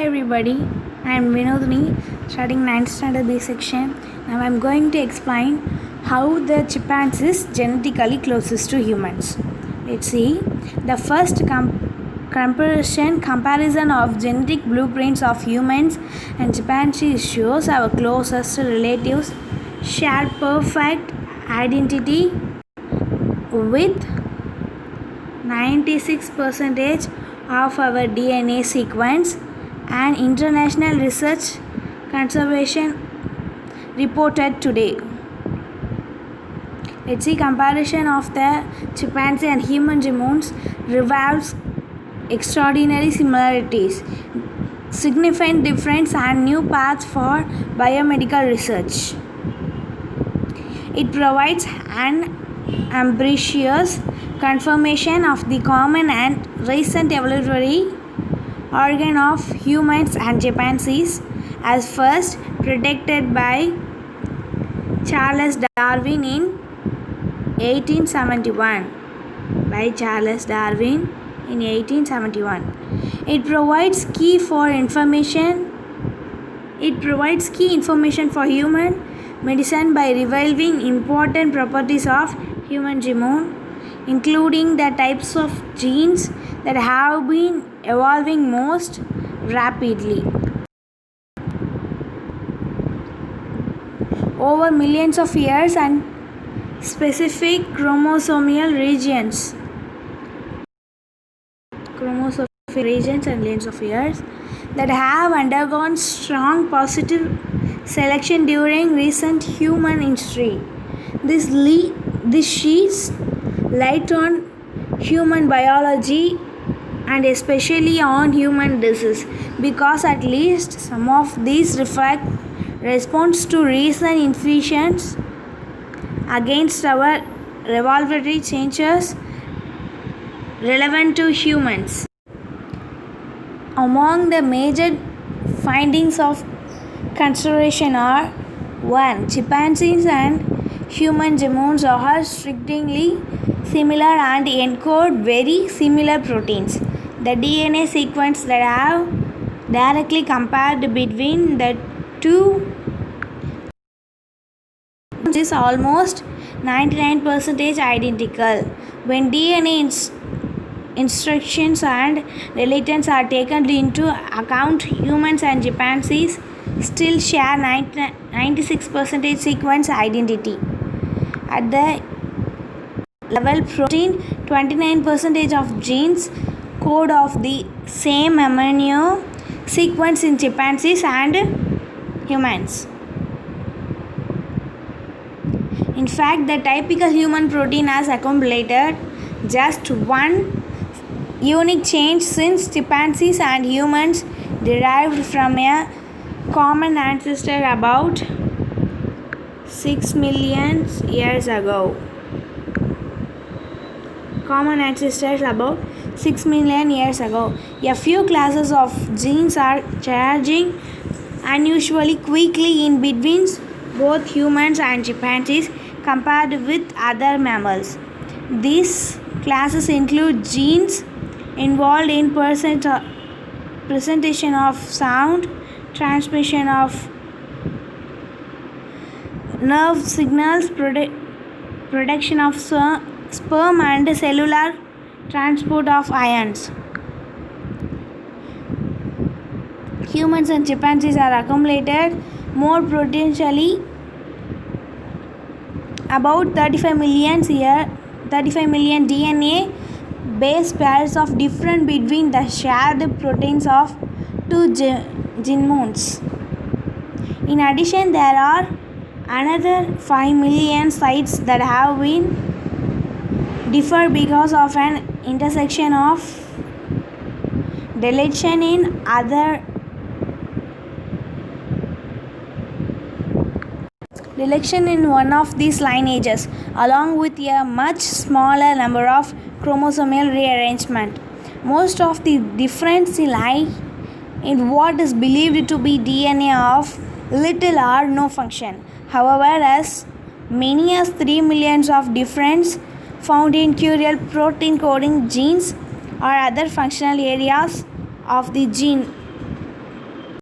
everybody, I am Vinodini, studying 9th standard B section. Now I am going to explain how the chimpanzee is genetically closest to humans. Let's see. The first comparison of genetic blueprints of humans and chimpanzees shows our closest relatives share perfect identity with 96% of our DNA sequence, and International Research Conservation reported today. Let's see. Comparison of the chimpanzee and human genomes reveals extraordinary similarities, significant difference, and new paths for biomedical research. It provides an ambitious confirmation of the common and recent evolutionary origin of humans and chimpanzees, as first predicted by Charles Darwin in 1871. It provides key information for human medicine by revealing important properties of human genome, including the types of genes that have been evolving most rapidly over millions of years, and specific chromosomal regions and millions of years that have undergone strong positive selection during recent human history. This sheds light on human biology and especially on human disease, because at least some of these reflect response to recent infections against our revolutionary changes relevant to humans. Among the major findings of consideration are: 1. Chimpanzees and human genomes are strikingly similar and encode very similar proteins. The DNA sequence that have directly compared between the two is almost 99% identical. When DNA instructions and relations are taken into account, humans and chimpanzees still share 96% sequence identity. At the level protein, 29% of genes code of the same amino sequence in chimpanzees and humans. In fact, the typical human protein has accumulated just one unique change since chimpanzees and humans derived from a common ancestor about 6 million years ago. A few classes of genes are changing unusually quickly in between both humans and chimpanzees compared with other mammals. These classes include genes involved in presentation of sound, transmission of nerve signals, production of sperm, and cellular transport of ions. Humans and chimpanzees are accumulated more potentially about 35 million DNA base pairs of different between the shared proteins of two genomes. In addition, there are another 5 million sites that have been differ because of an intersection of deletion in one of these lineages, along with a much smaller number of chromosomal rearrangement. Most of the difference lie in what is believed to be DNA of little or no function. However, as many as 3 million of difference found in crucial protein coding genes or other functional areas of the gene